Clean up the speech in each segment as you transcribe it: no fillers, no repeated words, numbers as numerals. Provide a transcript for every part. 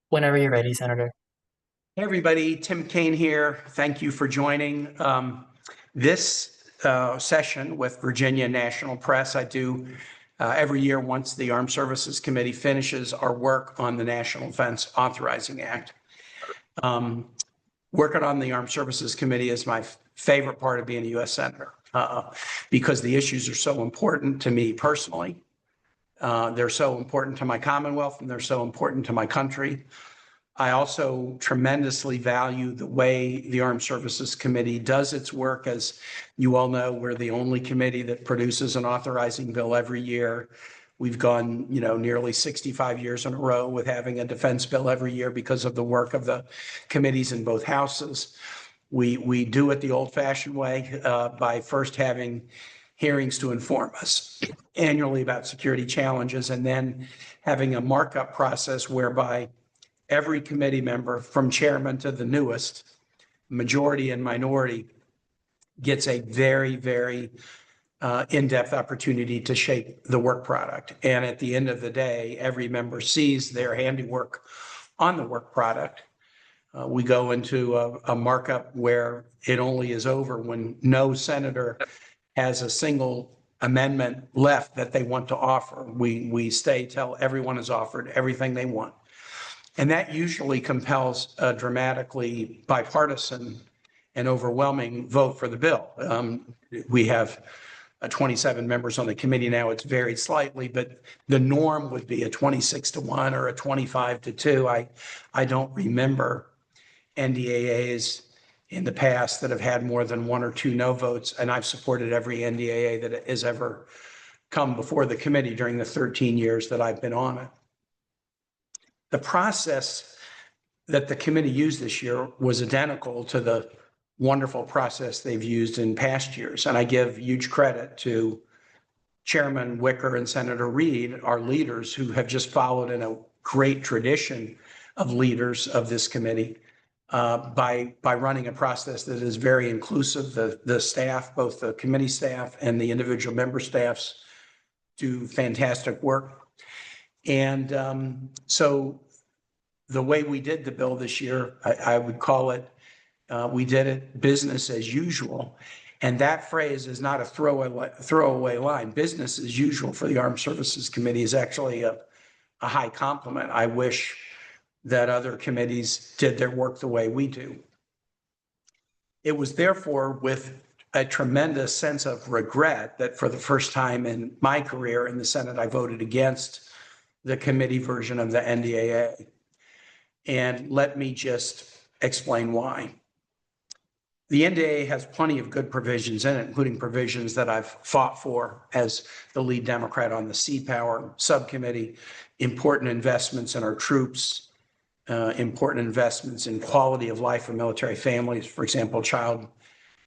Whenever you're ready, Senator. Hey everybody, Tim Kaine here. Thank you for joining this session with Virginia National Press. I do every year once the Armed Services Committee finishes our work on the National Defense Authorizing Act. Working on the Armed Services Committee is my favorite part of being a U.S. Senator because the issues are so important to me personally. They're so important to my Commonwealth and they're so important to my country. I also tremendously value the way the Armed Services Committee does its work. As you all know, we're the only committee that produces an authorizing bill every year. We've gone, nearly 65 years in a row with having a defense bill every year because of the work of the committees in both houses. We do it the old-fashioned way by first having hearings to inform us annually about security challenges, and then having a markup process whereby every committee member, from chairman to the newest, majority and minority, gets a very, very in-depth opportunity to shape the work product. And at the end of the day, every member sees their handiwork on the work product. We go into a markup where it only is over when no senator has a single amendment left that they want to offer. We stay till everyone has offered everything they want. And that usually compels a dramatically bipartisan and overwhelming vote for the bill. We have 27 members on the committee now. It's varied slightly, but the norm would be a 26-1 or a 25-2. I don't remember NDAAs in the past that have had more than one or two no votes, and I've supported every NDAA that has ever come before the committee during the 13 years that I've been on it. The process that the committee used this year was identical to the wonderful process they've used in past years. And I give huge credit to Chairman Wicker and Senator Reid, our leaders, who have just followed in a great tradition of leaders of this committee by running a process that is very inclusive. The staff, both the committee staff and the individual member staffs, do fantastic work. And so the way we did the bill this year, I would call it, we did it business as usual. And that phrase is not a throwaway line. Business as usual for the Armed Services Committee is actually a high compliment. I wish that other committees did their work the way we do. It was therefore with a tremendous sense of regret that for the first time in my career in the Senate, I voted against the committee version of the NDAA. And let me just explain why. The NDAA has plenty of good provisions in it, including provisions that I've fought for as the lead Democrat on the Sea Power subcommittee, important investments in our troops, important investments in quality of life for military families, for example, child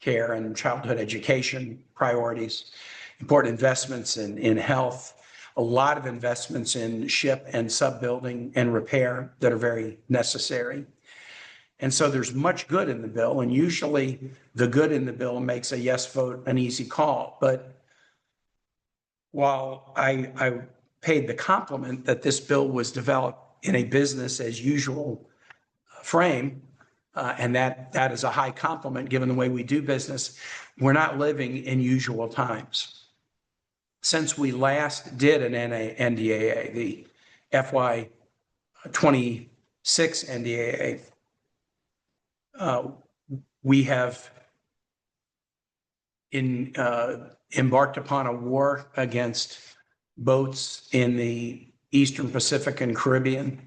care and childhood education priorities, important investments in health, a lot of investments in ship and sub-building and repair that are very necessary. And so there's much good in the bill, and usually the good in the bill makes a yes vote an easy call. But while I paid the compliment that this bill was developed in a business as usual frame, and that is a high compliment given the way we do business, we're not living in usual times. Since we last did an NDAA, the FY 26 NDAA, we have embarked upon a war against boats in the Eastern Pacific and Caribbean,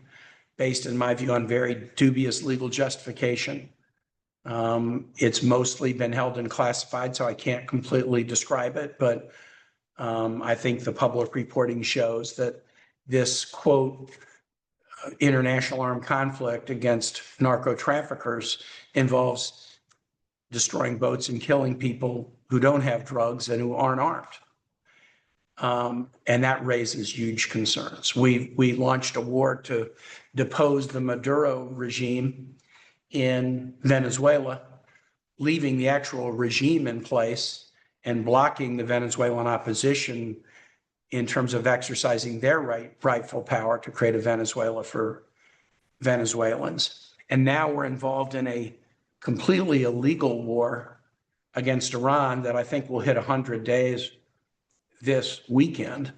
based, in my view, on very dubious legal justification. It's mostly been held in classified, so I can't completely describe it, but I think the public reporting shows that this, quote, international armed conflict against narco traffickers involves destroying boats and killing people who don't have drugs and who aren't armed. And that raises huge concerns. We launched a war to depose the Maduro regime in Venezuela, leaving the actual regime in place and blocking the Venezuelan opposition in terms of exercising their rightful power to create a Venezuela for Venezuelans. And now we're involved in a completely illegal war against Iran that I think will hit 100 days this weekend,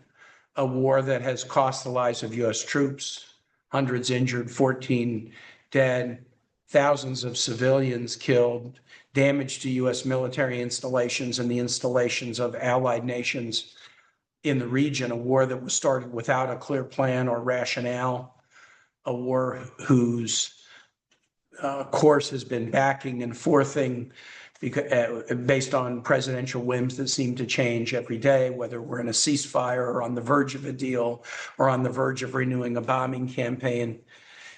a war that has cost the lives of U.S. troops, hundreds injured, 14 dead, thousands of civilians killed, damage to U.S. military installations and the installations of allied nations in the region, a war that was started without a clear plan or rationale, a war whose course has been backing and forthing based on presidential whims that seem to change every day, whether we're in a ceasefire or on the verge of a deal or on the verge of renewing a bombing campaign.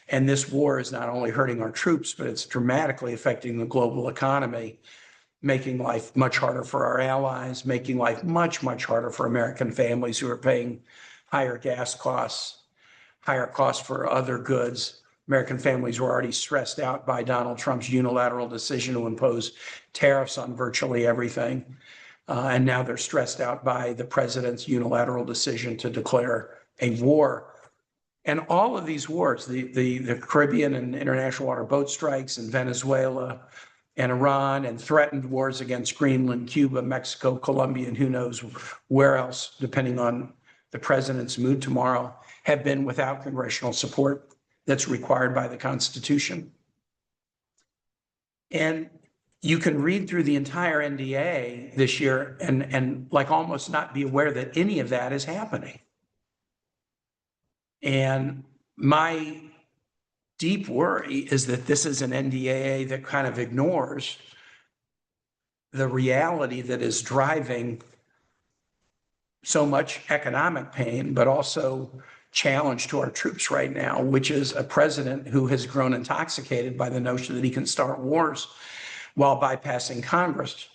And this war is not only hurting our troops, but it's dramatically affecting the global economy, making life much harder for our allies, making life much, much harder for American families who are paying higher gas costs, higher costs for other goods. American families were already stressed out by Donald Trump's unilateral decision to impose tariffs on virtually everything. And now they're stressed out by the president's unilateral decision to declare a war. And all of these wars, the Caribbean and international water boat strikes in Venezuela and Iran, and threatened wars against Greenland, Cuba, Mexico, Colombia, and who knows where else, depending on the president's mood tomorrow, have been without congressional support that's required by the Constitution. And you can read through the entire NDAA this year and like almost not be aware that any of that is happening. And my deep worry is that this is an NDAA that kind of ignores the reality that is driving so much economic pain, but also challenge to our troops right now, which is a president who has grown intoxicated by the notion that he can start wars while bypassing Congress,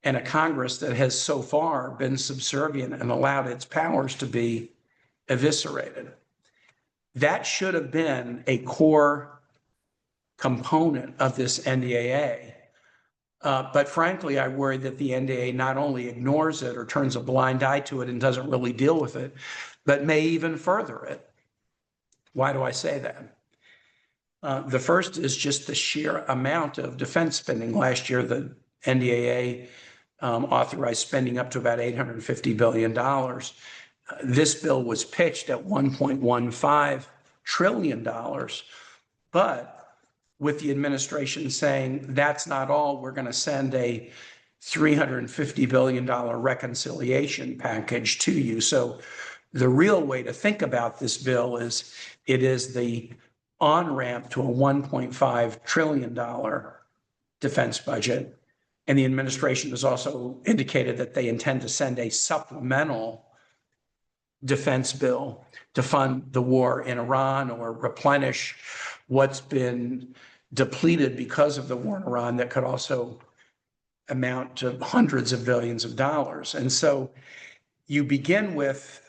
and a Congress that has so far been subservient and allowed its powers to be eviscerated. That should have been a core component of this NDAA. But frankly, I worry that the NDAA not only ignores it or turns a blind eye to it and doesn't really deal with it, but may even further it. Why do I say that? The first is just the sheer amount of defense spending. Last year, the NDAA authorized spending up to about $850 billion. This bill was pitched at $1.15 trillion, but with the administration saying that's not all, we're going to send a $350 billion reconciliation package to you. So the real way to think about this bill is it is the on-ramp to a $1.5 trillion defense budget. And the administration has also indicated that they intend to send a supplemental defense bill to fund the war in Iran or replenish what's been depleted because of the war in Iran that could also amount to hundreds of billions of dollars. And so you begin with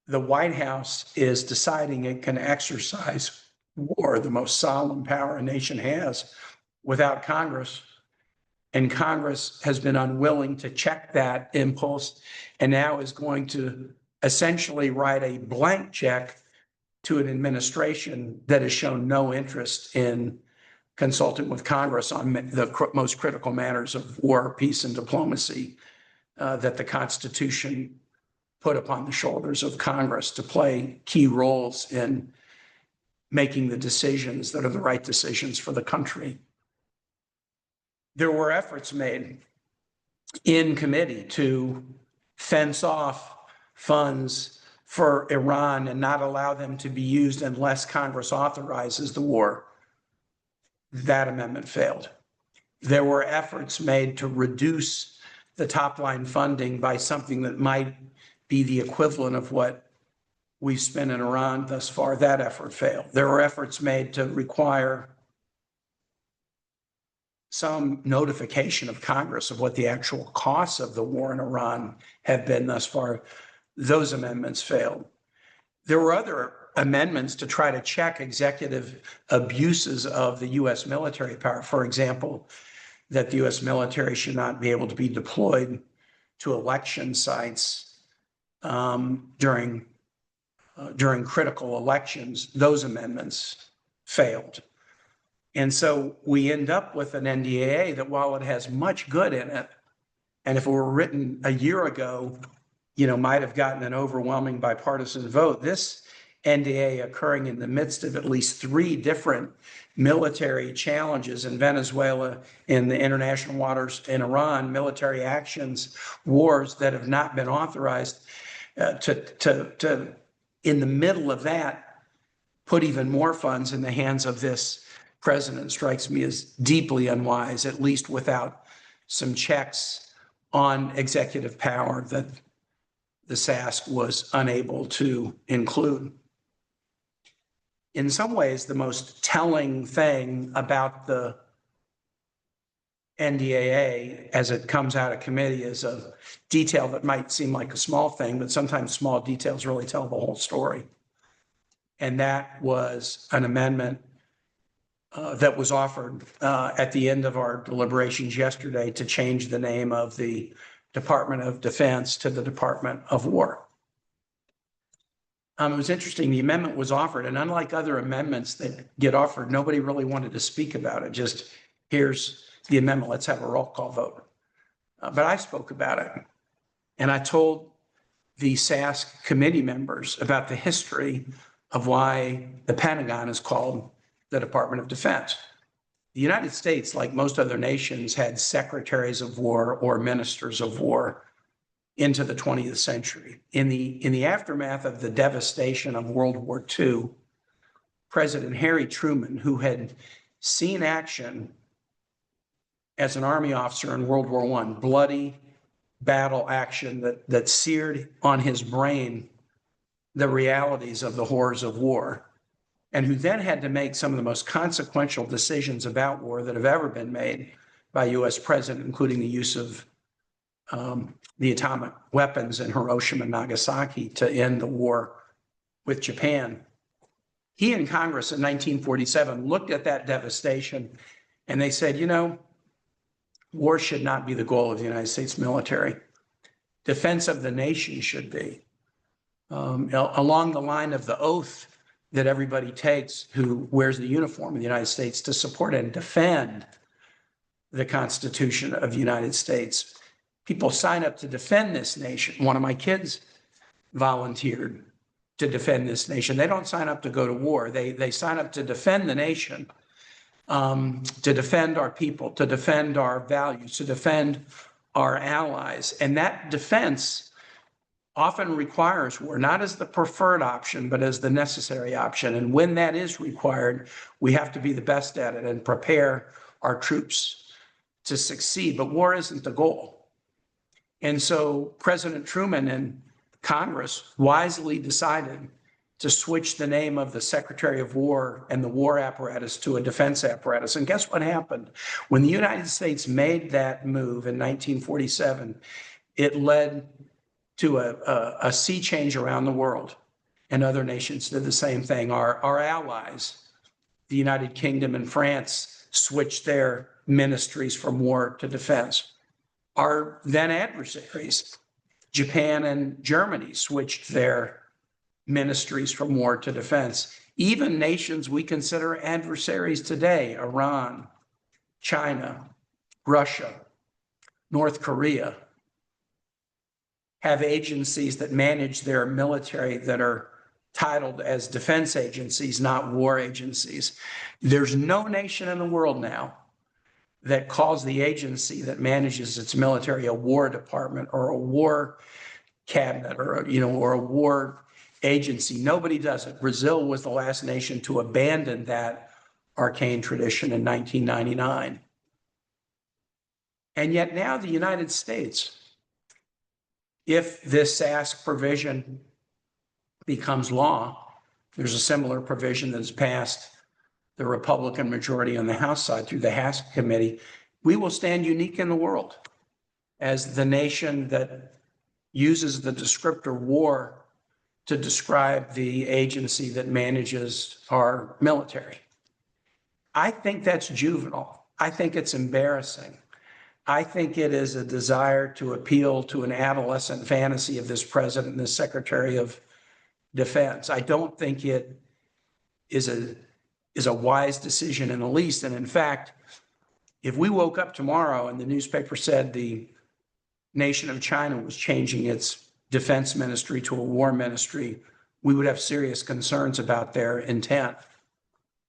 the White House is deciding it can exercise war, the most solemn power a nation has, without Congress. And Congress has been unwilling to check that impulse and now is going to essentially write a blank check to an administration that has shown no interest in consulting with Congress on the most critical matters of war, peace, and diplomacy that the Constitution put upon the shoulders of Congress to play key roles in making the decisions that are the right decisions for the country. There were efforts made in committee to fence off funds for Iran and not allow them to be used unless Congress authorizes the war. That amendment failed. There were efforts made to reduce the top line funding by something that might be the equivalent of what we've spent in Iran thus far. That effort failed. There were efforts made to require some notification of Congress of what the actual costs of the war in Iran have been thus far. Those amendments failed. There were other amendments to try to check executive abuses of the U.S. military power. For example, that the U.S. military should not be able to be deployed to election sites during during critical elections, those amendments failed. And so we end up with an NDAA that, while it has much good in it, and if it were written a year ago, might have gotten an overwhelming bipartisan vote, this NDAA occurring in the midst of at least 3 different military challenges in Venezuela, in the international waters, in Iran, military actions, wars that have not been authorized, to in the middle of that, put even more funds in the hands of this president strikes me as deeply unwise, at least without some checks on executive power that the SASC was unable to include. In some ways, the most telling thing about the NDAA as it comes out of committee is a detail that might seem like a small thing, but sometimes small details really tell the whole story. And that was an amendment that was offered at the end of our deliberations yesterday to change the name of the Department of Defense to the Department of War. It was interesting, the amendment was offered, and unlike other amendments that get offered, nobody really wanted to speak about it. Just, here's the amendment, let's have a roll call vote. But I spoke about it, and I told the SASC committee members about the history of why the Pentagon is called the Department of Defense. The United States, like most other nations, had secretaries of war or ministers of war into the 20th century. In the aftermath of the devastation of World War II, President Harry Truman, who had seen action as an Army officer in World War I, bloody battle action that seared on his brain the realities of the horrors of war, and who then had to make some of the most consequential decisions about war that have ever been made by a U.S. president, including the use of the atomic weapons in Hiroshima and Nagasaki to end the war with Japan. He and Congress in 1947 looked at that devastation and they said, war should not be the goal of the United States military. Defense of the nation should be. Along the line of the oath that everybody takes who wears the uniform of the United States to support and defend the Constitution of the United States. People sign up to defend this nation. One of my kids volunteered to defend this nation. They don't sign up to go to war. They sign up to defend the nation, to defend our people, to defend our values, to defend our allies. And that defense often requires war, not as the preferred option, but as the necessary option. And when that is required, we have to be the best at it and prepare our troops to succeed. But war isn't the goal. And so President Truman and Congress wisely decided to switch the name of the Secretary of War and the war apparatus to a defense apparatus. And guess what happened? When the United States made that move in 1947, it led to a sea change around the world, and other nations did the same thing. Our allies, the United Kingdom and France, switched their ministries from war to defense. Our then adversaries, Japan and Germany, switched their ministries from war to defense. Even nations we consider adversaries today, Iran, China, Russia, North Korea, have agencies that manage their military that are titled as defense agencies, not war agencies. There's no nation in the world now that calls the agency that manages its military a war department or a war cabinet or a war agency. Nobody does it. Brazil was the last nation to abandon that arcane tradition in 1999. And yet now the United States, if this SASC provision becomes law, there's a similar provision that has passed the Republican majority on the House side through the HASC committee, we will stand unique in the world as the nation that uses the descriptor war to describe the agency that manages our military. I think that's juvenile. I think it's embarrassing. I think it is a desire to appeal to an adolescent fantasy of this president and this Secretary of defense. I don't think it is a wise decision in the least. And in fact, if we woke up tomorrow and the newspaper said the nation of China was changing its defense ministry to a war ministry, we would have serious concerns about their intent.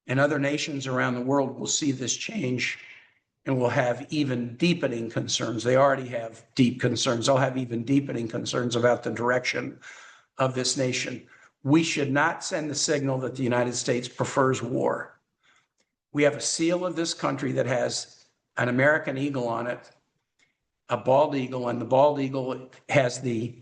And other nations around the world will see this change and will have even deepening concerns. They already have deep concerns. They'll have even deepening concerns about the direction of this nation. We should not send the signal that the United States prefers war. We have a seal of this country that has an American eagle on it, a bald eagle, and the bald eagle has the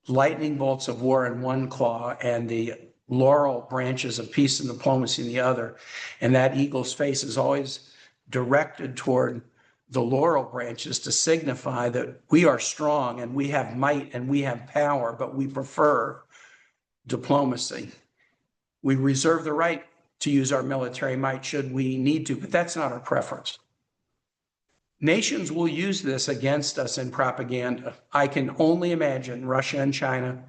lightning bolts of war in one claw and the laurel branches of peace and diplomacy in the other. And that eagle's face is always directed toward the laurel branches to signify that we are strong and we have might and we have power, but we prefer diplomacy. We reserve the right to use our military might should we need to, but that's not our preference. Nations will use this against us in propaganda. I can only imagine Russia and China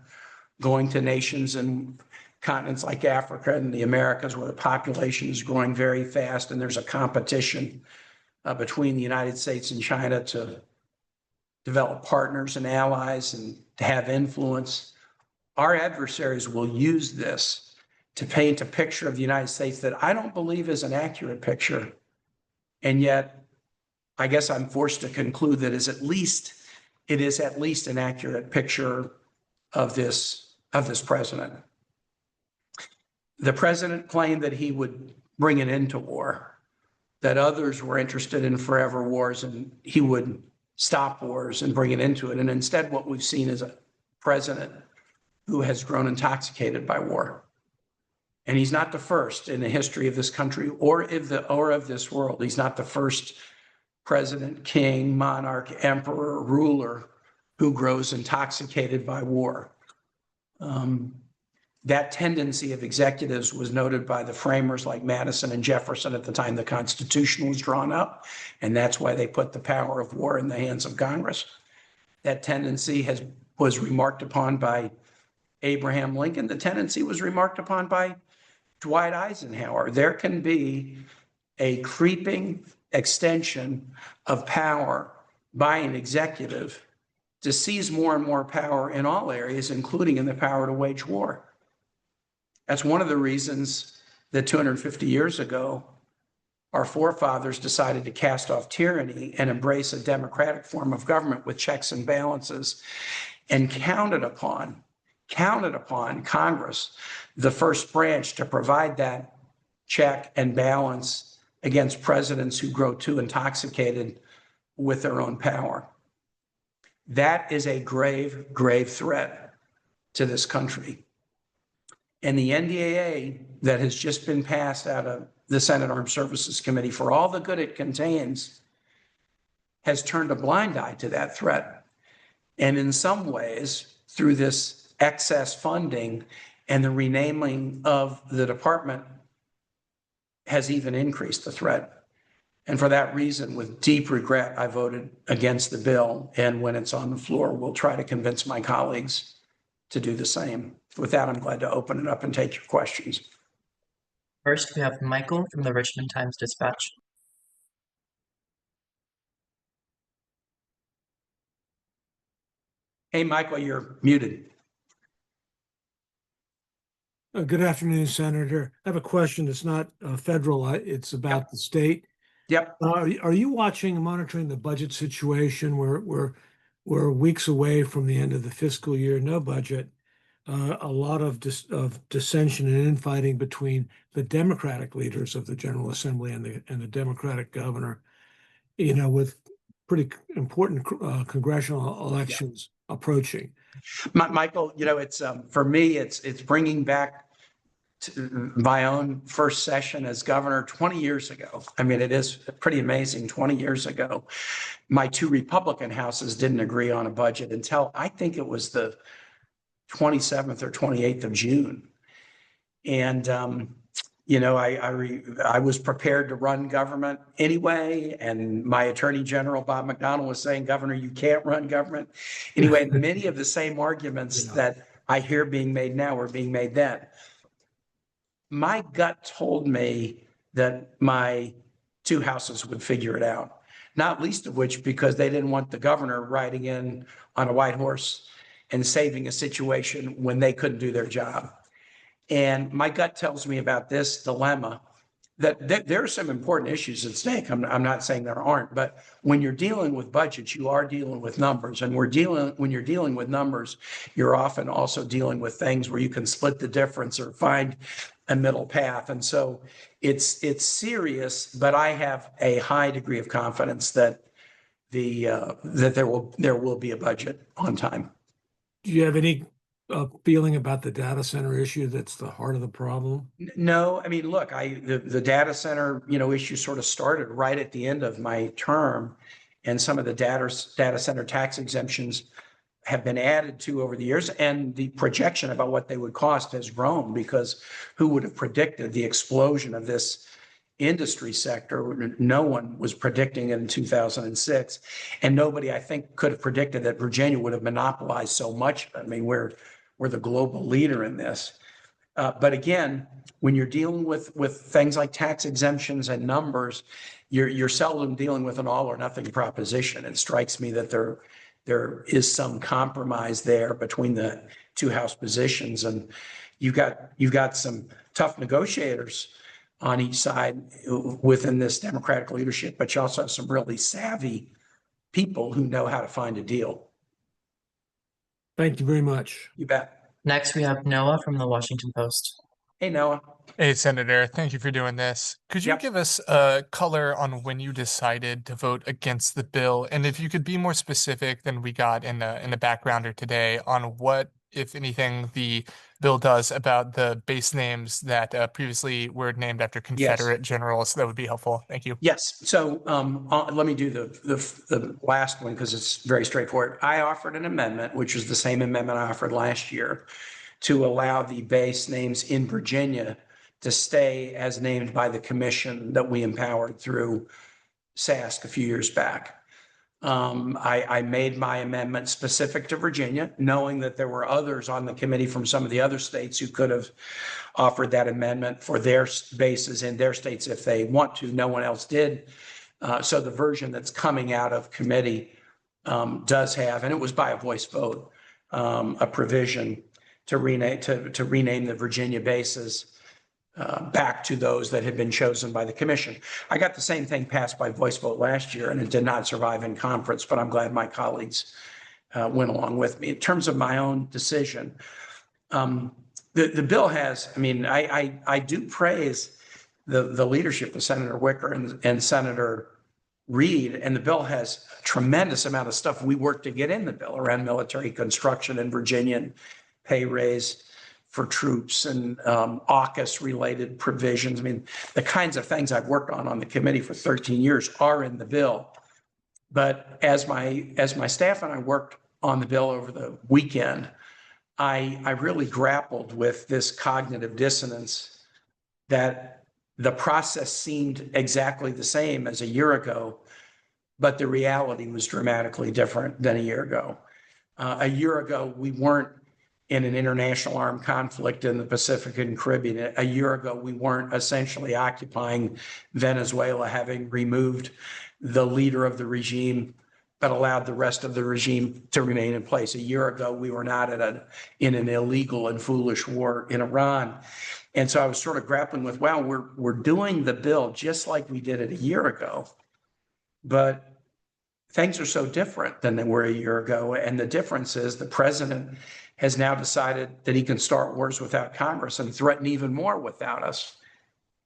going to nations in continents like Africa and the Americas where the population is growing very fast and there's a competition between the United States and China to develop partners and allies and to have influence. Our adversaries will use this to paint a picture of the United States that I don't believe is an accurate picture. And yet, I guess I'm forced to conclude that it is at least an accurate picture of this president. The president claimed that he would bring an end to war, that others were interested in forever wars and he would stop wars and bring it into it. And instead, what we've seen is a president who has grown intoxicated by war. And he's not the first in the history of this country or of this world. He's not the first president, king, monarch, emperor, ruler who grows intoxicated by war. That tendency of executives was noted by the framers like Madison and Jefferson at the time the Constitution was drawn up, and that's why they put the power of war in the hands of Congress. That tendency was remarked upon by Abraham Lincoln. The tendency was remarked upon by Dwight Eisenhower. There can be a creeping extension of power by an executive to seize more and more power in all areas, including in the power to wage war. That's one of the reasons that 250 years ago, our forefathers decided to cast off tyranny and embrace a democratic form of government with checks and balances, and counted upon Congress, the first branch, to provide that check and balance against presidents who grow too intoxicated with their own power. That is a grave, grave threat to this country. And the NDAA that has just been passed out of the Senate Armed Services Committee, for all the good it contains, has turned a blind eye to that threat. And in some ways, through this excess funding and the renaming of the department, has even increased the threat. And for that reason, with deep regret, I voted against the bill. And when it's on the floor, we'll try to convince my colleagues to do the same. With that, I'm glad to open it up and take your questions. First, we have Michael from the Richmond Times-Dispatch. Hey, Michael, you're muted. Good afternoon, Senator. I have a question that's not federal. It's about the state. Yep. Are you watching and monitoring the budget situation where we're weeks away from the end of the fiscal year, no budget, a lot of dissension and infighting between the Democratic leaders of the General Assembly and the Democratic governor, with pretty important congressional elections approaching? Michael, it's for me, it's bringing back to my own first session as governor 20 years ago. I mean, it is pretty amazing. 20 years ago, my two Republican houses didn't agree on a budget until I think it was the 27th or 28th of June. And, I was prepared to run government anyway. And my Attorney General, Bob McDonnell, was saying, Governor, you can't run government. Anyway, many of the same arguments that I hear being made now or being made then. My gut told me that my two houses would figure it out, not least of which because they didn't want the governor riding in on a white horse and saving a situation when they couldn't do their job. And my gut tells me about this dilemma that there are some important issues at stake. I'm not saying there aren't, but when you're dealing with budgets, you are dealing with numbers. And when you're dealing with numbers, you're often also dealing with things where you can split the difference or find a middle path. And so it's serious, but I have a high degree of confidence that that there will be a budget on time. Do you have any feeling about the data center issue that's the heart of the problem? No, I mean, look, the data center, issue sort of started right at the end of my term, and some of the data center tax exemptions have been added to over the years, and the projection about what they would cost has grown because who would have predicted the explosion of this industry sector? No one was predicting it in 2006, and nobody, I think, could have predicted that Virginia would have monopolized so much. I mean, we're the global leader in this. But again, when you're dealing with things like tax exemptions and numbers, you're seldom dealing with an all or nothing proposition. It strikes me that there is some compromise there between the two House positions, and you've got some tough negotiators on each side within this Democratic leadership, but you also have some really savvy people who know how to find a deal. Thank you very much. You bet. Next, we have Noah from the Washington Post. Hey, Noah. Hey, Senator, thank you for doing this. Could you Yep. give us a color on when you decided to vote against the bill? And if you could be more specific than we got in the backgrounder today on what, if anything, the bill does about the base names that previously were named after Confederate generals, that would be helpful. Thank you. Yes. So let me do the last one because it's very straightforward. I offered an amendment, which was the same amendment I offered last year, to allow the base names in Virginia to stay as named by the commission that we empowered through SASC a few years back. I made my amendment specific to Virginia, knowing that there were others on the committee from some of the other states who could have offered that amendment for their bases in their states if they want to. No one else did. So the version that's coming out of committee does have, and it was by a voice vote, a provision to rename the Virginia bases back to those that had been chosen by the commission. I got the same thing passed by voice vote last year, and it did not survive in conference, but I'm glad my colleagues went along with me. In terms of my own decision, the bill has, I mean, I do praise the leadership of Senator Wicker and Senator Reed, and the bill has a tremendous amount of stuff we worked to get in the bill around military construction in Virginia, and pay raise for troops and AUKUS-related provisions. I mean, the kinds of things I've worked on the committee for 13 years are in the bill. But as my staff and I worked on the bill over the weekend, I really grappled with this cognitive dissonance that the process seemed exactly the same as a year ago, but the reality was dramatically different than a year ago. A year ago, we weren't in an international armed conflict in the Pacific and Caribbean. A year ago, we weren't essentially occupying Venezuela, having removed the leader of the regime, but allowed the rest of the regime to remain in place. A year ago, we were not in an illegal and foolish war in Iran. And so I was sort of grappling with, wow, we're doing the bill just like we did it a year ago, but things are so different than they were a year ago. And the difference is the president has now decided that he can start wars without Congress and threaten even more without us.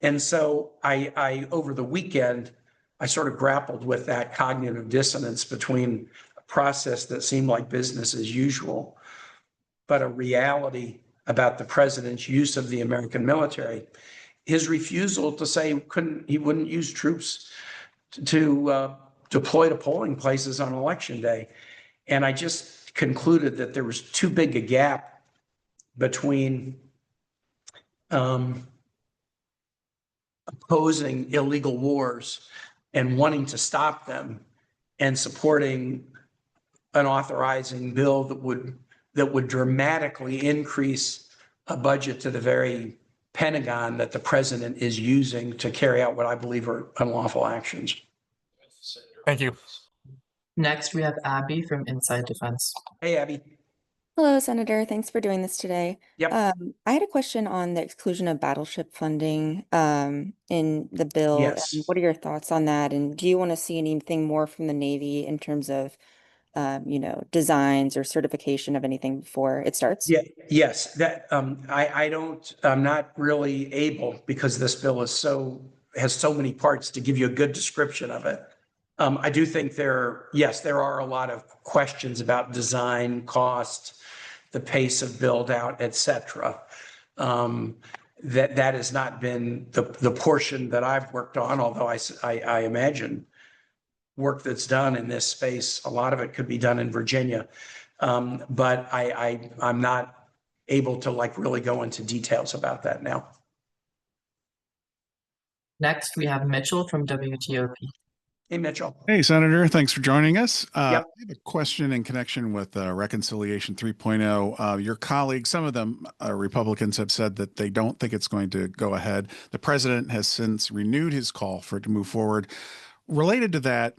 And so I over the weekend, I sort of grappled with that cognitive dissonance between a process that seemed like business as usual, but a reality about the president's use of the American military, his refusal to say he wouldn't use troops to deploy to polling places on election day. And I just concluded that there was too big a gap between opposing illegal wars and wanting to stop them and supporting an authorizing bill that would dramatically increase a budget to the very Pentagon that the president is using to carry out what I believe are unlawful actions. Thank you. Next, we have Abby from Inside Defense. Hey, Abby. Hello, Senator. Thanks for doing this today. Yep. I had a question on the exclusion of battleship funding in the bill. Yes. And what are your thoughts on that? And do you want to see anything more from the Navy in terms of, designs or certification of anything before it starts? Yeah, yes, that, I'm not really able, because this bill has so many parts, to give you a good description of it. I do think there are a lot of questions about design, cost, the pace of build out, et cetera. That has not been the portion that I've worked on, although I imagine work that's done in this space, a lot of it could be done in Virginia. But I'm not able to really go into details about that now. Next, we have Mitchell from WTOP. Hey, Mitchell. Hey, Senator, thanks for joining us. Yep. I have a question in connection with Reconciliation 3.0. Your colleagues, some of them Republicans, have said that they don't think it's going to go ahead. The president has since renewed his call for it to move forward. Related to that,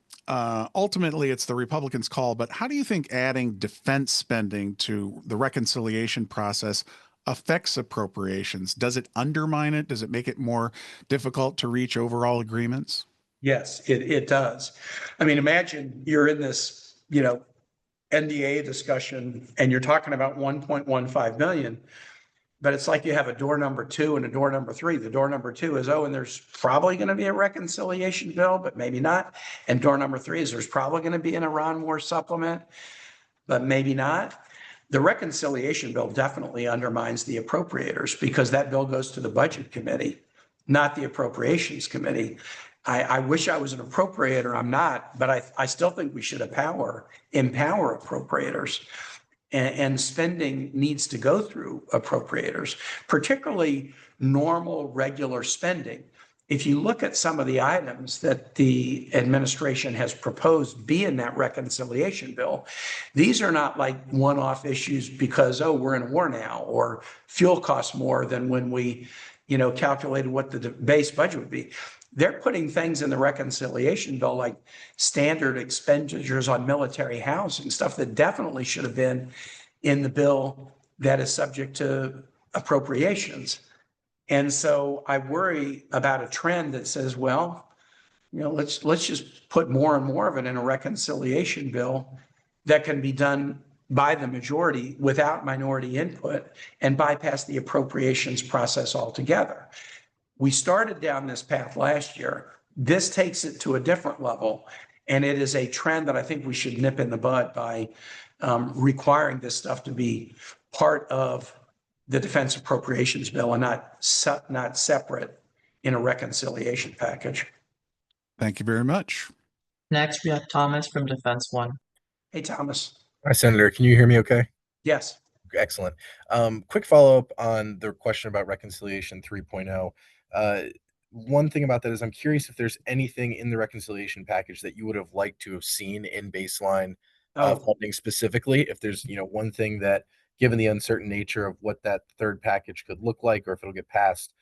ultimately, it's the Republicans' call, but how do you think adding defense spending to the reconciliation process affects appropriations? Does it undermine it? Does it make it more difficult to reach overall agreements? Yes, it does. I mean, imagine you're in this, NDAA discussion and you're talking about 1.15 million, but it's like you have a door number 2 and a door number 3. The door number 2 is, and there's probably going to be a reconciliation bill, but maybe not. And door number 3 is, there's probably going to be an Iran war supplement, but maybe not. The reconciliation bill definitely undermines the appropriators, because that bill goes to the budget committee, not the appropriations committee. I wish I was an appropriator. I'm not, but I still think we should empower appropriators, and spending needs to go through appropriators, particularly normal, regular spending. If you look at some of the items that the administration has proposed be in that reconciliation bill, these are not like one-off issues because, we're in a war now, or fuel costs more than when we, calculated what the base budget would be. They're putting things in the reconciliation bill like standard expenditures on military housing, stuff that definitely should have been in the bill that is subject to appropriations. And so I worry about a trend that says, let's just put more and more of it in a reconciliation bill that can be done by the majority without minority input, and bypass the appropriations process altogether. We started down this path last year. This takes it to a different level, and it is a trend that I think we should nip in the bud by requiring this stuff to be part of the defense appropriations bill and not separate in a reconciliation package. Thank you very much. Next, we have Thomas from Defense One. Hey, Thomas. Hi, Senator. Can you hear me okay? Yes. Excellent. Quick follow-up on the question about Reconciliation 3.0. One thing about that is I'm curious if there's anything in the reconciliation package that you would have liked to have seen in baseline funding specifically. If there's, one thing that, given the uncertain nature of what that third package could look like, or if it'll get passed,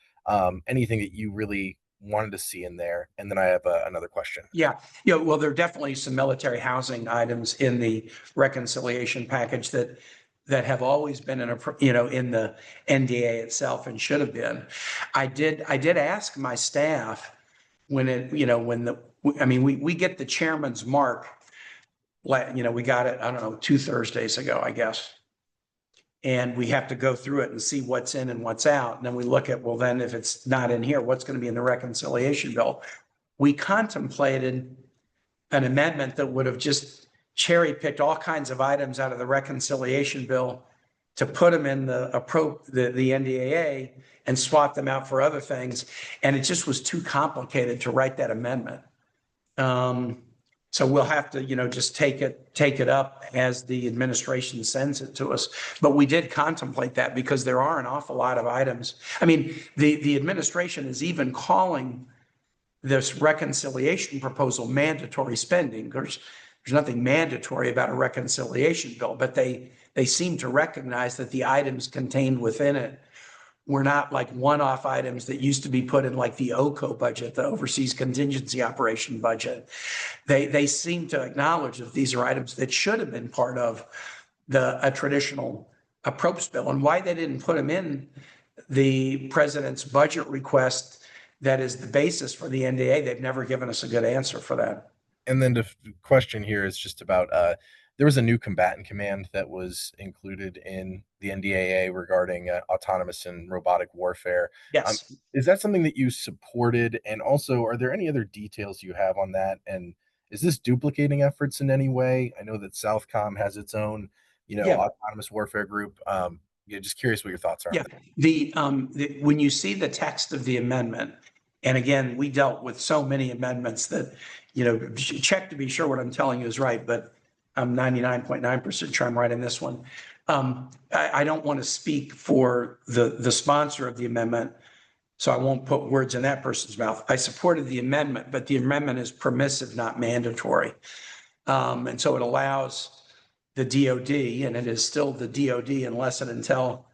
anything that you really wanted to see in there. And then I have another question. Yeah. Well, there are definitely some military housing items in the reconciliation package that have always been in the NDAA itself and should have been. I did ask my staff we get the chairman's mark, we got it, 2 Thursdays ago, I guess. And we have to go through it and see what's in and what's out. And then we look at, then if it's not in here, what's going to be in the reconciliation bill? We contemplated an amendment that would have just cherry picked all kinds of items out of the reconciliation bill to put them in the NDAA and swap them out for other things. And it just was too complicated to write that amendment. So we'll have to, just take it up as the administration sends it to us. But we did contemplate that because there are an awful lot of items. I mean, the administration is even calling this reconciliation proposal mandatory spending. There's there's nothing mandatory about a reconciliation bill, but they seem to recognize that the items contained within it were not like one-off items that used to be put in like the OCO budget, the Overseas Contingency Operation budget. They seem to acknowledge that these are items that should have been part of a traditional appropriations bill, and why they didn't put them in the president's budget request that is the basis for the NDAA. They've never given us a good answer for that. And then the question here is just about there was a new combatant command that was included in the NDAA regarding autonomous and robotic warfare. Yes. Is that something that you supported? And also, are there any other details you have on that? And is this duplicating efforts in any way? I know that Southcom has its own, autonomous warfare group. Just curious what your thoughts are. Yeah, when you see the text of the amendment, and again, we dealt with so many amendments that, check to be sure what I'm telling you is right, but I'm 99.9% sure I'm right in this one. I don't want to speak for the sponsor of the amendment, so I won't put words in that person's mouth. I supported the amendment, but the amendment is permissive, not mandatory. And so it allows the DOD, and it is still the DOD unless and until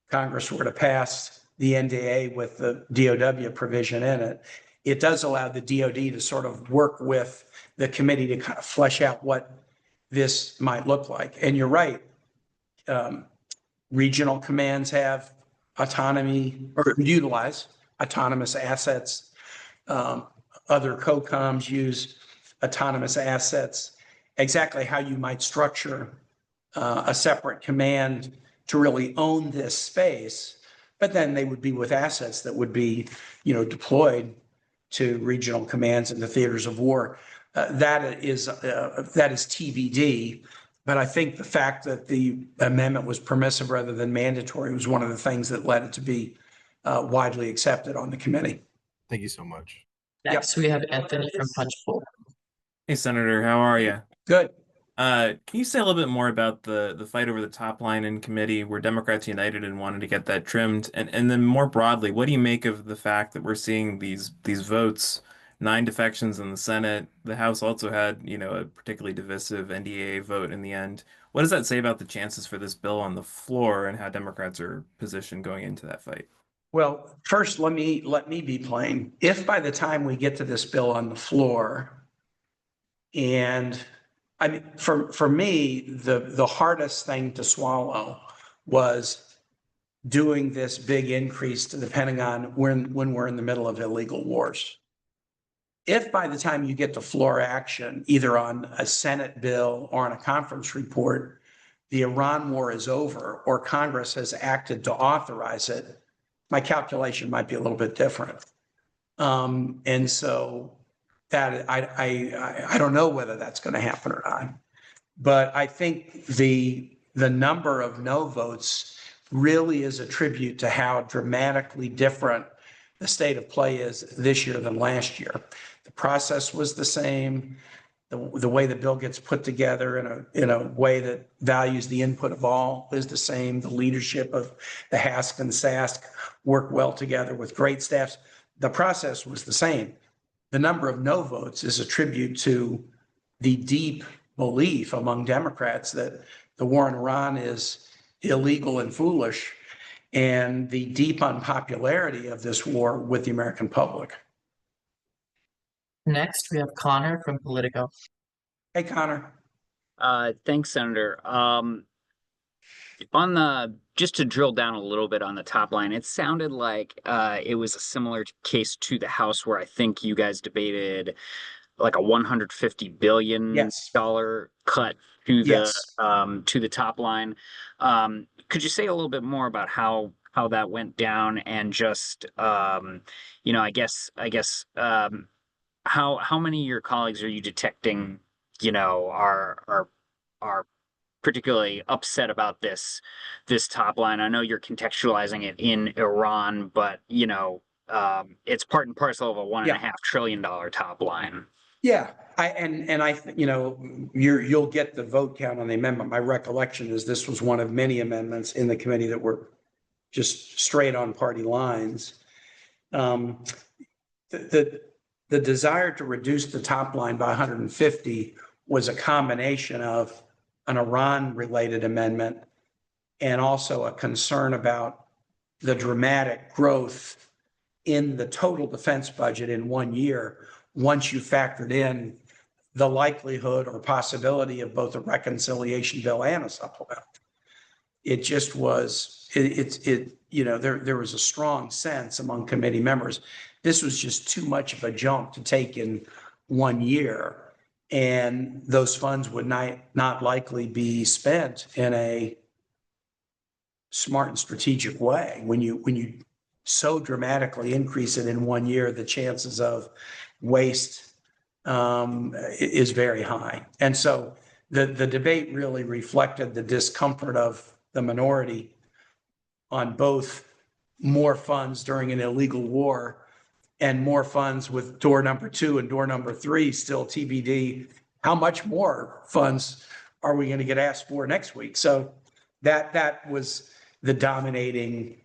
Congress were to pass the NDAA with the DOW provision in it. It does allow the DOD to sort of work with the committee to kind of flesh out what this might look like. And you're right, regional commands have autonomy or utilize autonomous assets. Other COCOMs use autonomous assets. Exactly how you might structure a separate command to really own this space, but then they would be with assets that would be, deployed to regional commands and the theaters of war. That is TBD. But I think the fact that the amendment was permissive rather than mandatory was one of the things that led it to be widely accepted on the committee. Thank you so much. Next, we have Anthony from Punchbowl. Hey, Senator, how are you? Good. Can you say a little bit more about the fight over the top line in committee where Democrats united and wanted to get that trimmed? And then more broadly, what do you make of the fact that we're seeing these votes, 9 defections in the Senate? The House also had, a particularly divisive NDAA vote in the end. What does that say about the chances for this bill on the floor and how Democrats are positioned going into that fight? Well, first, let me be plain. If by the time we get to this bill on the floor, and I mean, for me, the hardest thing to swallow was doing this big increase to the Pentagon when we're in the middle of illegal wars. If by the time you get to floor action, either on a Senate bill or on a conference report, the Iran war is over or Congress has acted to authorize it, my calculation might be a little bit different. And so that I don't know whether that's going to happen or not. But I think the number of no votes really is a tribute to how dramatically different the state of play is this year than last year. The process was the same. The way the bill gets put together in a way that values the input of all is the same. The leadership of the HASC and SASC work well together with great staffs. The process was the same. The number of no votes is a tribute to the deep belief among Democrats that the war in Iran is illegal and foolish, and the deep unpopularity of this war with the American public. Next, we have Connor from Politico. Hey, Connor. Thanks, Senator. Just to drill down a little bit on the top line, it sounded like it was a similar case to the House where I think you guys debated like a $150 billion cut to the top line. Could you say a little bit more about how that went down and just how many of your colleagues are you detecting are particularly upset about this top line? I know you're contextualizing it in Iran, but it's part and parcel of a $1.5 trillion top line. Yeah, you'll get the vote count on the amendment. My recollection is this was one of many amendments in the committee that were just straight on party lines. The desire to reduce the top line by 150 was a combination of an Iran-related amendment and also a concern about the dramatic growth in the total defense budget in 1 year, once you factored in the likelihood or possibility of both a reconciliation bill and a supplemental. It just was, there was a strong sense among committee members. This was just too much of a jump to take in 1 year. And those funds would not likely be spent in a smart and strategic way. When you so dramatically increase it in 1 year, the chances of waste is very high. And so the debate really reflected the discomfort of the minority on both more funds during an illegal war and more funds with door number 2 and door number 3 still TBD. How much more funds are we going to get asked for next week? So that was the dominating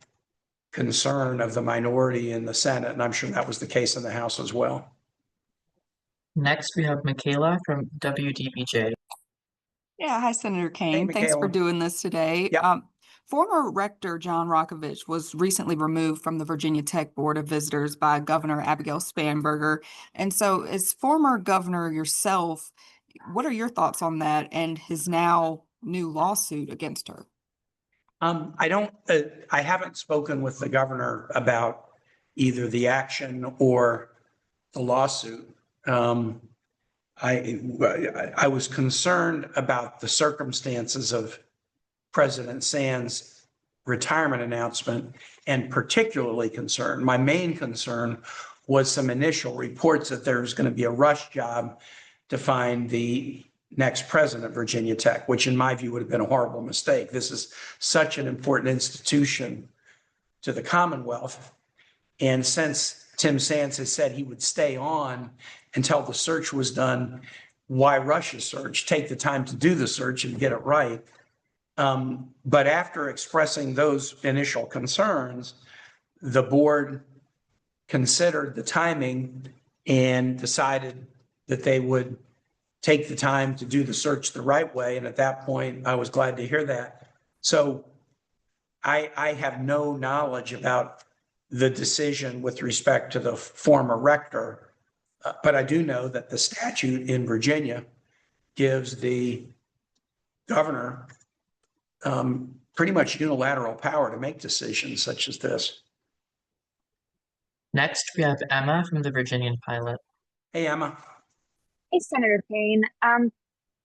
concern of the minority in the Senate, and I'm sure that was the case in the House as well. Next, we have Michaela from WDBJ. Yeah, hi, Senator Kane. Thanks for Michaela. doing this today. Yep. Former Rector John Rokovich was recently removed from the Virginia Tech Board of Visitors by Governor Abigail Spanberger. And so as former governor yourself, what are your thoughts on that and his now new lawsuit against her? I haven't spoken with the governor about either the action or the lawsuit. I was concerned about the circumstances of President Sands' retirement announcement, and particularly concerned. My main concern was some initial reports that there was going to be a rush job to find the next president of Virginia Tech, which in my view would have been a horrible mistake. This is such an important institution to the Commonwealth. And since Tim Sands has said he would stay on until the search was done, why rush a search? Take the time to do the search and get it right. But after expressing those initial concerns, the board considered the timing and decided that they would take the time to do the search the right way. And at that point, I was glad to hear that. So I have no knowledge about the decision with respect to the former rector, but I do know that the statute in Virginia gives the governor pretty much unilateral power to make decisions such as this. Next, we have Emma from the Virginian Pilot. Hey, Emma. Hey, Senator Kane.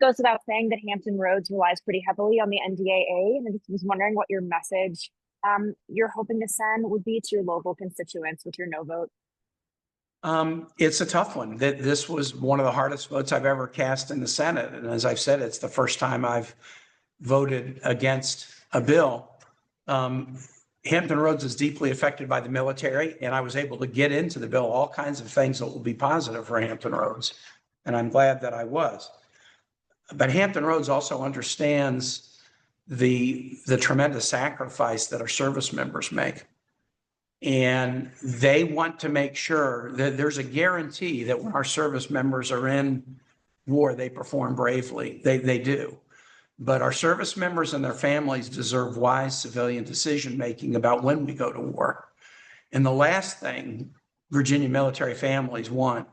Goes without saying that Hampton Roads relies pretty heavily on the NDAA, and I just was wondering what your message you're hoping to send would be to your local constituents with your no vote. It's a tough one. This was one of the hardest votes I've ever cast in the Senate. And as I've said, it's the first time I've voted against a bill. Hampton Roads is deeply affected by the military, and I was able to get into the bill all kinds of things that will be positive for Hampton Roads. And I'm glad that I was. But Hampton Roads also understands the tremendous sacrifice that our service members make. And they want to make sure that there's a guarantee that when our service members are in war, they perform bravely. They do. But our service members and their families deserve wise civilian decision-making about when we go to war. And the last thing Virginia military families want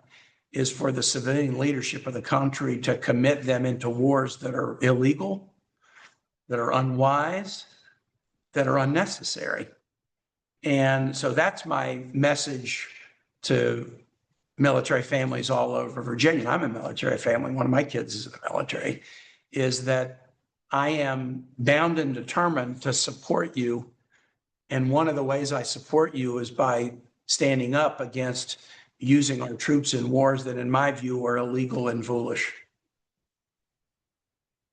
is for the civilian leadership of the country to commit them into wars that are illegal, that are unwise, that are unnecessary. And so that's my message to military families all over Virginia. I'm a military family. One of my kids is in the military, is that I am bound and determined to support you. And one of the ways I support you is by standing up against using our troops in wars that, in my view, are illegal and foolish.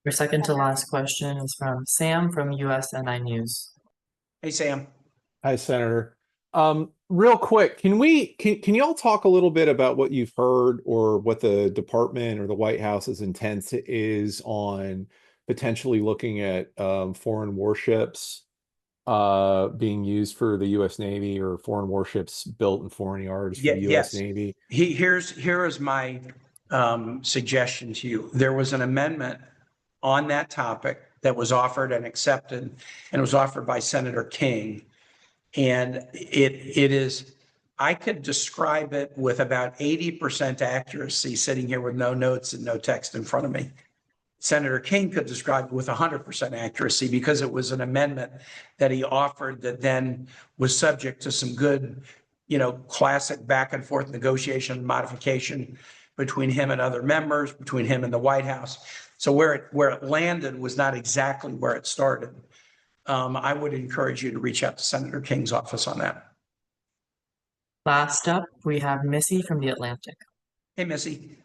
Your second to last question is from Sam from USNI News. Hey, Sam. Hi, Senator. Real quick, can y'all talk a little bit about what you've heard or what the department or the White House's intent is on potentially looking at foreign warships being used for the U.S. Navy, or foreign warships built in foreign yards for the U.S. Navy? Here is my suggestion to you. There was an amendment on that topic that was offered and accepted, and it was offered by Senator King. And it is, I could describe it with about 80% accuracy sitting here with no notes and no text in front of me. Senator King could describe it with 100% accuracy because it was an amendment that he offered that then was subject to some good, classic back and forth negotiation and modification between him and other members, between him and the White House. So where it landed was not exactly where it started. I would encourage you to reach out to Senator King's office on that. Last up, we have Missy from The Atlantic. Hey, Missy.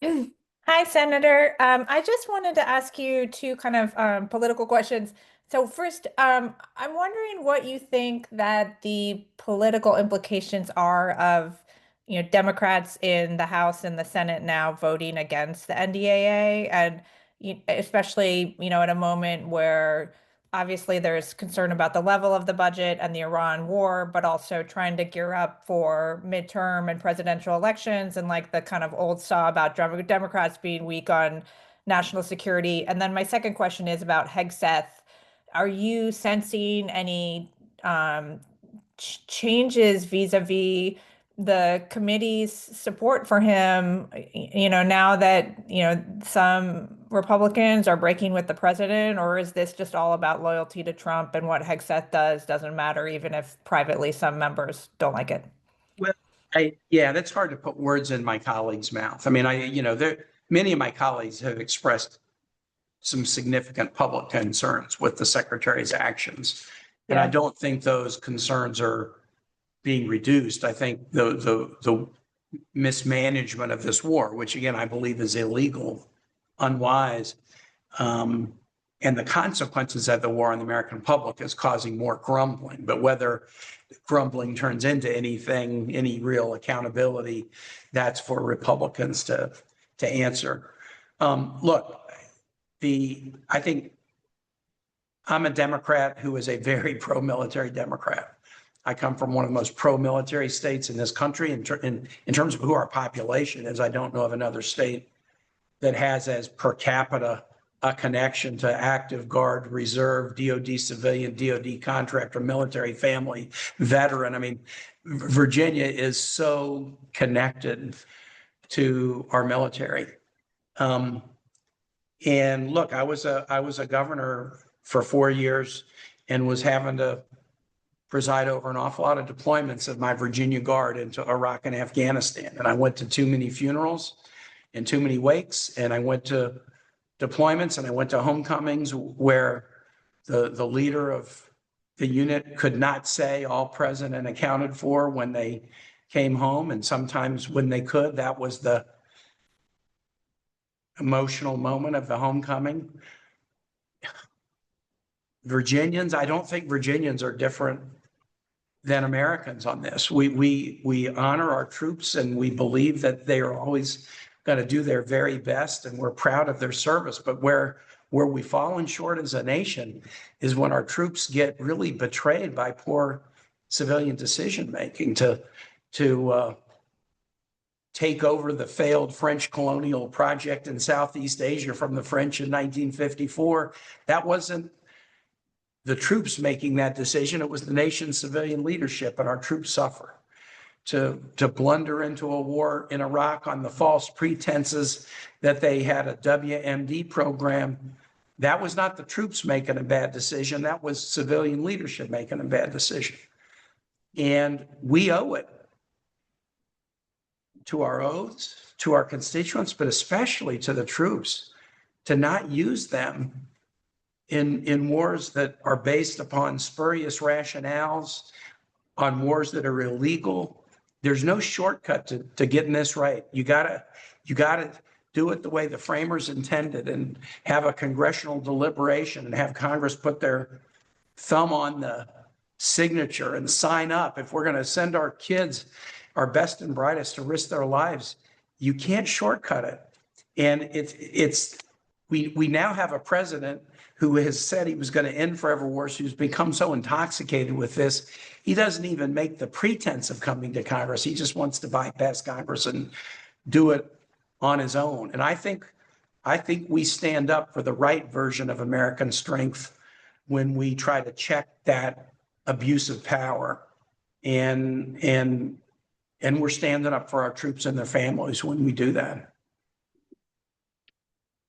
Hi, Senator. I just wanted to ask you two kind of political questions. So first, I'm wondering what you think that the political implications are of, Democrats in the House and the Senate now voting against the NDAA, and especially, at a moment where obviously there's concern about the level of the budget and the Iran war, but also trying to gear up for midterm and presidential elections, and like the kind of old saw about Democrats being weak on national security. And then my second question is about Hegseth. Are you sensing any changes vis-a-vis the committee's support for him, now that, some Republicans are breaking with the president, or is this just all about loyalty to Trump, and what Hegseth does doesn't matter, even if privately some members don't like it? Well, that's hard to put words in my colleague's mouth. I mean, many of my colleagues have expressed some significant public concerns with the secretary's actions. And I don't think those concerns are being reduced. I think the mismanagement of this war, which again, I believe is illegal, unwise, and the consequences of the war on the American public is causing more grumbling. But whether grumbling turns into anything, any real accountability, that's for Republicans to answer. Look, I think I'm a Democrat who is a very pro-military Democrat. I come from one of the most pro-military states in this country in terms of who our population is. I don't know of another state that has as per capita a connection to active guard, reserve, DOD civilian, DOD contractor, military family, veteran. I mean, Virginia is so connected to our military. And look, I was a governor for 4 years and was having to preside over an awful lot of deployments of my Virginia Guard into Iraq and Afghanistan. And I went to too many funerals and too many wakes, and I went to deployments and I went to homecomings where the leader of the unit could not say all present and accounted for when they came home. And sometimes when they could, that was the emotional moment of the homecoming. Virginians, I don't think Virginians are different than Americans on this. We honor our troops, and we believe that they are always going to do their very best, and we're proud of their service. But where we've fallen short as a nation is when our troops get really betrayed by poor civilian decision making to take over the failed French colonial project in Southeast Asia from the French in 1954. That wasn't the troops making that decision. It was the nation's civilian leadership, and our troops suffer. To blunder into a war in Iraq on the false pretenses that they had a WMD program, that was not the troops making a bad decision. That was civilian leadership making a bad decision. And we owe it to our oaths, to our constituents, but especially to the troops, to not use them in wars that are based upon spurious rationales, on wars that are illegal. There's no shortcut to getting this right. You gotta do it the way the framers intended, and have a congressional deliberation and have Congress put their thumb on the signature and sign up. If we're gonna send our kids, our best and brightest, to risk their lives, you can't shortcut it. And we now have a president who has said he was going to end forever wars, who's become so intoxicated with this, he doesn't even make the pretense of coming to Congress. He just wants to bypass Congress and do it on his own. And I think we stand up for the right version of American strength when we try to check that abuse of power. And we're standing up for our troops and their families when we do that.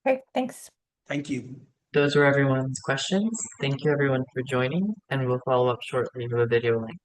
Great, thanks. Thank you. Those were everyone's questions. Thank you everyone for joining, and we'll follow up shortly with a video link.